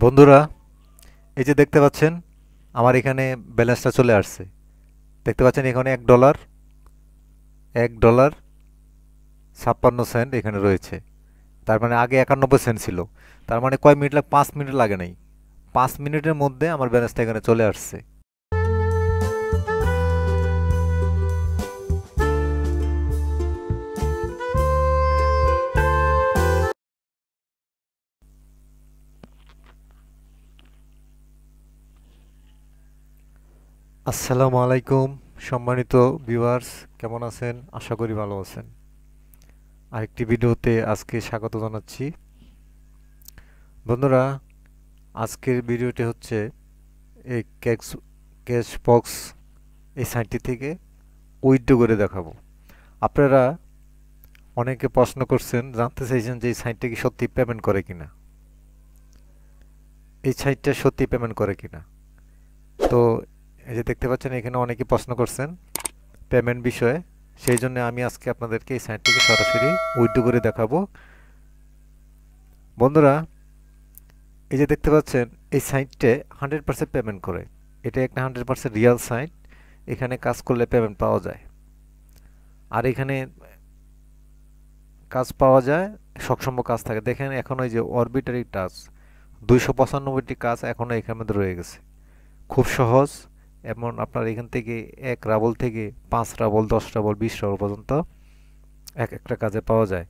বন্ধুরা, এই যে দেখতে পাচ্ছেন আমার এখানে ব্যালেন্সটা চলে আসছে। দেখতে পাচ্ছেন এখানে এক ডলার 56 সেন্ট এখানে রয়েছে। তার মানে আগে 91 সেন্ট ছিল। তার মানে কয় মিনিট লাগে? 5 মিনিট লাগে নাই। 5 মিনিটের মধ্যে আমার ব্যালেন্সটা এখানে চলে আসছে। আসসালামু আলাইকুম, সম্মানিত ভিউয়ার্স, কেমন আছেন? আশা করি ভালো আছেন। আরেকটি ভিডিওতে আজকে স্বাগত জানাচ্ছি। বন্ধুরা, আজকের ভিডিওটি হচ্ছে এই ক্যাশবক্স এই সাইটটি থেকে উইথড্র করে দেখাবো। আপনারা অনেকে প্রশ্ন করছেন, জানতে চাইছেন যে এই সাইটটা কি সত্যি পেমেন্ট করে কিনা, এই সাইটটা সত্যি পেমেন্ট করে কিনা। তো এই যে দেখতে পাচ্ছেন এখানে অনেকে প্রশ্ন করছেন পেমেন্ট বিষয়ে। সেই জন্য আমি আজকে আপনাদেরকে এই সাইটটিকে সরাসরি উইথড্র করে দেখাবো। বন্ধুরা, এই যে দেখতে পাচ্ছেন এই সাইটে 100% পেমেন্ট করে। এটা একটা 100% রিয়েল সাইট। এখানে কাজ করলে পেমেন্ট পাওয়া যায়। আর এখানে কাজ পাওয়া যায়, সবসময় কাজ থাকে। দেখেন এখন ওই যে অরবিটারি টাচ 295টি কাজ এখনও এখানের মধ্যে রয়ে গেছে। খুব সহজ। এমন আপনার এখান থেকে 1 রাবল থেকে 5 রাবল, 10 রাবল, 20 রাবল পর্যন্ত এক একটা কাজে পাওয়া যায়।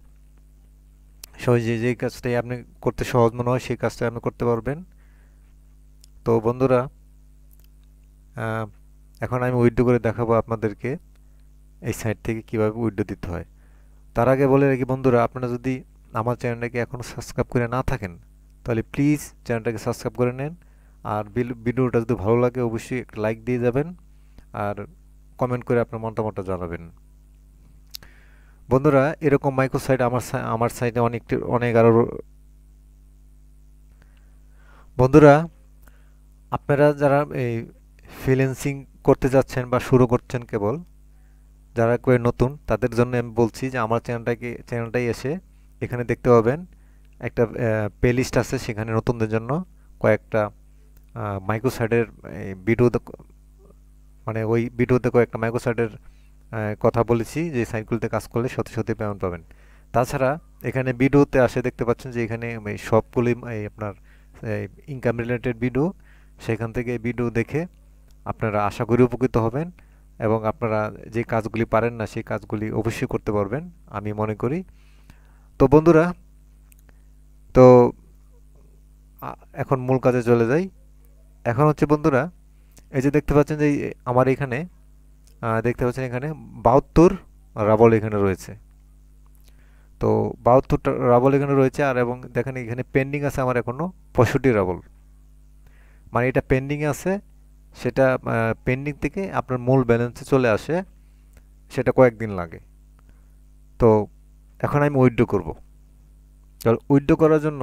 সহজ যে কাজটাই আপনি করতে সহজ মনে হয় সেই কাজটাই আপনি করতে পারবেন। তো বন্ধুরা, আহ, এখন আমি উইথড্র করে দেখাবো আপনাদেরকে এই সাইট থেকে কিভাবে উইথড্র দিতে হয়। তার আগে বলে রাখি বন্ধুরা, আপনারা যদি আমার চ্যানেলটাকে এখনও সাবস্ক্রাইব করে না থাকেন তাহলে প্লিজ চ্যানেলটাকে সাবস্ক্রাইব করে নেন। আর ভিডিওটা যদি ভালো লাগে অবশ্যই একটা লাইক দিয়ে যাবেন। আর কমেন্ট করে আপনার মতামতটা জানাবেন। বন্ধুরা, এরকম মাইক্রো সাইট আমার সাইটে অনেক আরও। বন্ধুরা, আপনারা যারা এই ফ্রিল্যান্সিং করতে যাচ্ছেন বা শুরু করছেন, কেবল যারা কেউ নতুন তাদের জন্য আমি বলছি যে আমার চ্যানেলটাই এসে এখানে দেখতে পাবেন একটা প্লেলিস্ট আছে। সেখানে নতুনদের জন্য কয়েকটা মাইক্রোসাইটের ভিডিও, মানে ওই ভিডিওতে কয়েকটা মাইক্রোসাইটের কথা বলেছি যে সাইটগুলোতে কাজ করলে সত্যি সত্যি পেমেন্ট পাবেন। তাছাড়া এখানে ভিডিওতে আসে দেখতে পাচ্ছেন যে এখানে এই সবগুলি আপনার ইনকাম রিলেটেড ভিডিও। সেখান থেকে ভিডিও দেখে আপনারা আশা করি উপকৃত হবেন এবং আপনারা যে কাজগুলি পারেন না সেই কাজগুলি অবশ্যই করতে পারবেন আমি মনে করি। তো বন্ধুরা, তো এখন মূল কাজে চলে যাই। এখন হচ্ছে বন্ধুরা, এই যে দেখতে পাচ্ছেন যে আমার এখানে দেখতে পাচ্ছেন এখানে 72 রাবল এখানে রয়েছে। তো 72 রাবল এখানে রয়েছে। আর এবং দেখেন এখানে পেন্ডিং আছে আমার এখনো 65 রাবল। মানে এটা পেন্ডিং আছে। সেটা পেন্ডিং থেকে আপনার মূল ব্যালেন্সে চলে আসে, সেটা কয়েকদিন লাগে। তো এখন আমি উইথড্র করব। তো উইথড্র করার জন্য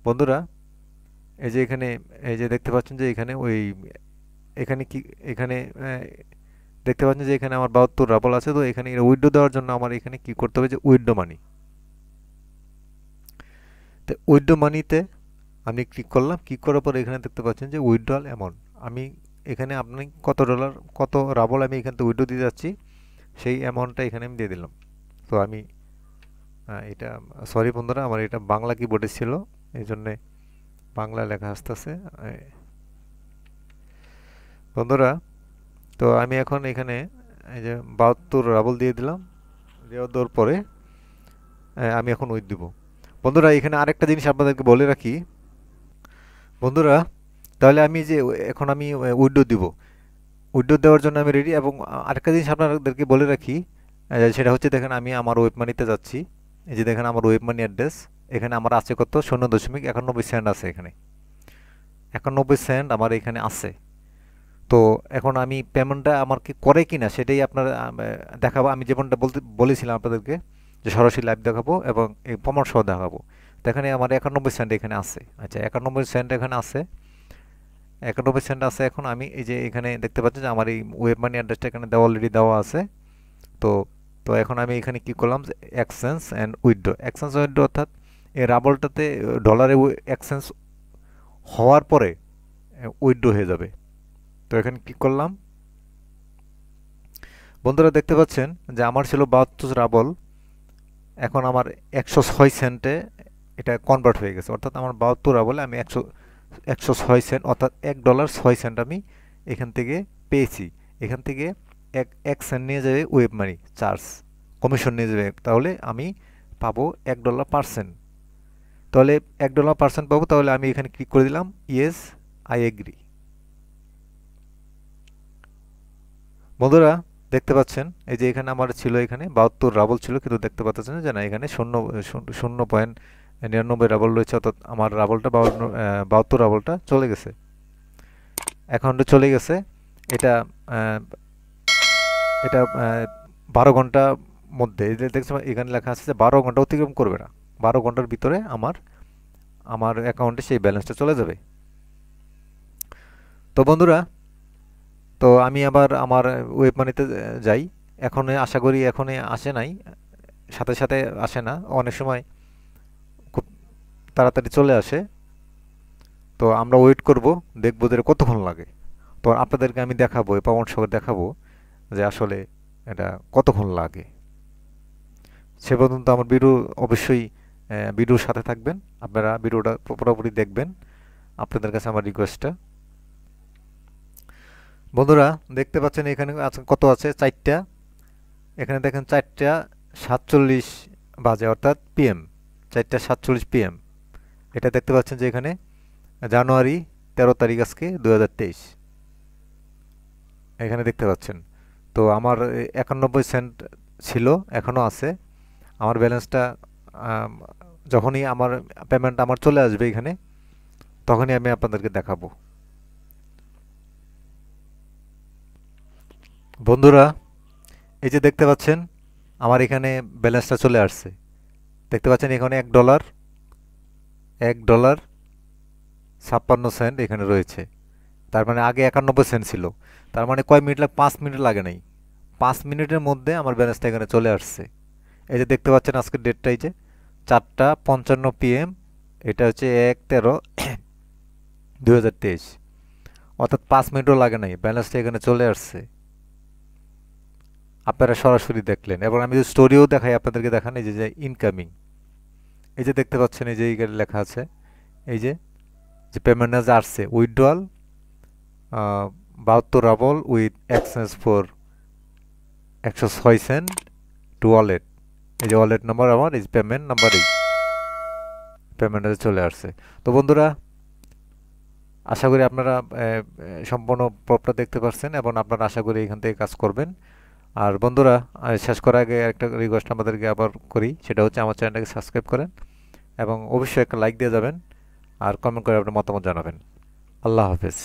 বন্ধুরা, এই যে এখানে এই যে দেখতে পাচ্ছেন যে এখানে এখানে কি এখানে দেখতে পাচ্ছেন যে এখানে আমার 72 রাবল আছে। তো এখানে উইথড্র দেওয়ার জন্য আমার এখানে কি করতে হবে, যে উইথড্র মানি। তো উইথড্র মানিতে আমি ক্লিক করলাম। ক্লিক করার পর এখানে দেখতে পাচ্ছেন যে উইথড্রল অ্যামাউন্ট। আমি এখানে আপনি কত রাবল আমি এখান থেকে উইথড্র দিতে যাচ্ছি সেই অ্যামাউন্টটা এখানে আমি দিয়ে দিলাম। তো আমি এটা, সরি বন্ধুরা, আমার এটা বাংলা কিবোর্ডে ছিল, এই জন্যে বাংলা লেখা আসতেছে। বন্ধুরা, তো আমি এখন এখানে এই যে 72 রাবল দিয়ে দিলাম। দেওয়ার পরে আমি এখন উইথ দিব। বন্ধুরা, এখানে আরেকটা জিনিস আপনাদেরকে বলে রাখি। বন্ধুরা, তাহলে আমি যে এখন আমি উইথড্র দিব। উইথড্র দেওয়ার জন্য আমি রেডি। এবং আরেকটা জিনিস আপনাদেরকে বলে রাখি, সেটা হচ্ছে দেখেন আমি আমার ওয়েব মানিতে যাচ্ছি। এই যে দেখেন আমার ওয়েব মানি অ্যাড্রেস। এখানে আমার আছে কত? 0.91 আছে। এখানে 91 সেন্ট আমার এখানে আছে। তো এখন আমি পেমেন্টটা আমার কি করে কিনা সেটাই আপনার দেখাবো। আমি যেমনটা বলেছিলাম আপনাদেরকে যে সরাসরি লাইভ দেখাবো এবং এই প্রমাণ সহ দেখাবো। তো এখানে আমার 91 সেন্ট এখানে আছে। আচ্ছা, 91 সেন্ট এখানে আছে। 91 সেন্ট আছে। এখন আমি এই যে এখানে দেখতে পাচ্ছি যে আমার এই ওয়েব মানি অ্যাড্রেসটা এখানে দেওয়া অলরেডি দেওয়া আছে। তো তো এখন আমি এখানে কি করলাম, যে এক্সচেঞ্জ অ্যান্ড উইথড্র অর্থাৎ এই রাবলটাতে ডলারে এক্সচেঞ্জ হওয়ার পরে উইথড্র হয়ে যাবে। তো এখানে ক্লিক করলাম। বন্ধুরা দেখতে পাচ্ছেন যে আমার ছিল 72 রাবল, এখন আমার 106 সেন্টে এটা কনভার্ট হয়ে গেছে। অর্থাৎ আমার 72 রাবলে আমি 106 সেন্ট অর্থাৎ $1.06 আমি এখান থেকে পেয়েছি। এখান থেকে এক সেন্ট নিয়ে যাবে ওয়েব মানি চার্জ, কমিশন নিয়ে যাবে, তাহলে আমি পাবো $1 পার সেন্ট। তাহলে $1 পার সেন্ট পাবো। তাহলে আমি এখানে ক্লিক করে দিলাম ইয়েস আই এগ্রি। বন্ধুরা দেখতে পাচ্ছেন এই যে এখানে আমার ছিল এখানে 72 রাবল ছিল, কিন্তু দেখতে পাচ্ছেন যে না, এখানে 0.99 রাবল রয়েছে, অর্থাৎ আমার রাবলটা 72 রাবলটা চলে গেছে, অ্যাকাউন্টে চলে গেছে। এটা আহ, এটা 12 ঘন্টার মধ্যে, এই যে দেখছেন এখানে লেখা আছে যে 12 ঘন্টা অতিক্রম করবে না, 12 ঘন্টার ভিতরে আমার আমার অ্যাকাউন্টে সেই ব্যালেন্সটা চলে যাবে। তো বন্ধুরা, তো আমি আবার আমার ওয়েব মানিতে যাই। এখন আশা করি এখন আসে নাই, সাথে সাথে আসে না, অনেক সময় খুব তাড়াতাড়ি চলে আসে। তো আমরা ওয়েট করব, দেখবো যে কতক্ষণ লাগে। তো আপনাদেরকে আমি দেখাবো, প্রমাণ সহকারে দেখাবো যে আসলে এটা কতক্ষণ লাগে। সে পর্যন্ত আমার ভিডিও অবশ্যই ভিডিওর সাথে থাকবেন, আপনারা ভিডিওটা পুরোপুরি দেখবেন, আপনাদের কাছে আমার রিকোয়েস্টটা। বন্ধুরা দেখতে পাচ্ছেন এখানে কত আছে, 4টা। এখানে দেখেন 4টা 47 বাজে, অর্থাৎ পিএম, 4টা 47 পিএম। এটা দেখতে পাচ্ছেন যে এখানে জানুয়ারি 13 তারিখ আজকে 2023, এখানে দেখতে পাচ্ছেন। তো আমার 91 সেন্ট ছিল, এখনও আছে। আমার ব্যালেন্সটা যখনই আমার পেমেন্ট আমার চলে আসবে এখানে, তখনই আমি আপনাদেরকে দেখাবো। বন্ধুরা এই যে দেখতে পাচ্ছেন আমার এখানে ব্যালেন্সটা চলে আসছে। দেখতে পাচ্ছেন এখানে $1 $1.56 এখানে রয়েছে। তার মানে আগে 91 সেন্ট ছিল। তার মানে কয় মিনিট লাগে, 5 মিনিট লাগে নাই, 5 মিনিটের মধ্যে আমার ব্যালেন্সটা এখানে চলে আসছে। এই যে দেখতে পাচ্ছেন আজকের ডেটটা, এই যে 4টা 55 পিএম, এটা হচ্ছে 1/13/2023, অর্থাৎ 5 মিনিটও লাগে নাই, ব্যালেন্সটা এখানে চলে আসছে। আপনারা সরাসরি দেখলেন, এবং আমি যদি স্টোরিও দেখাই আপনাদেরকে, দেখান এই যে ইনকামিং, এই যে দেখতে পাচ্ছেন এই যে এইখানে লেখা আছে, এই যে যে পেমেন্ট যে আসছে, withdrawal 72 rouble with exchange for 106 cent to wallet. এই যে ওয়ালেট নাম্বার আমার, এই পেমেন্ট নাম্বার, এই পেমেন্টে চলে আসছে। তো বন্ধুরা আশা করি আপনারা সম্পূর্ণ প্রপটা দেখতে পাচ্ছেন, এবং আপনারা আশা করি এখান থেকে কাজ করবেন। আর বন্ধুরা শেষ করার আগে একটা রিকোয়েস্ট আমাদেরকে আবার করি, সেটা হচ্ছে আমার চ্যানেলটাকে সাবস্ক্রাইব করেন, এবং অবশ্যই একটা লাইক দিয়ে যাবেন, আর কমেন্ট করে আপনার মতামত জানাবেন। আল্লাহ হাফেজ।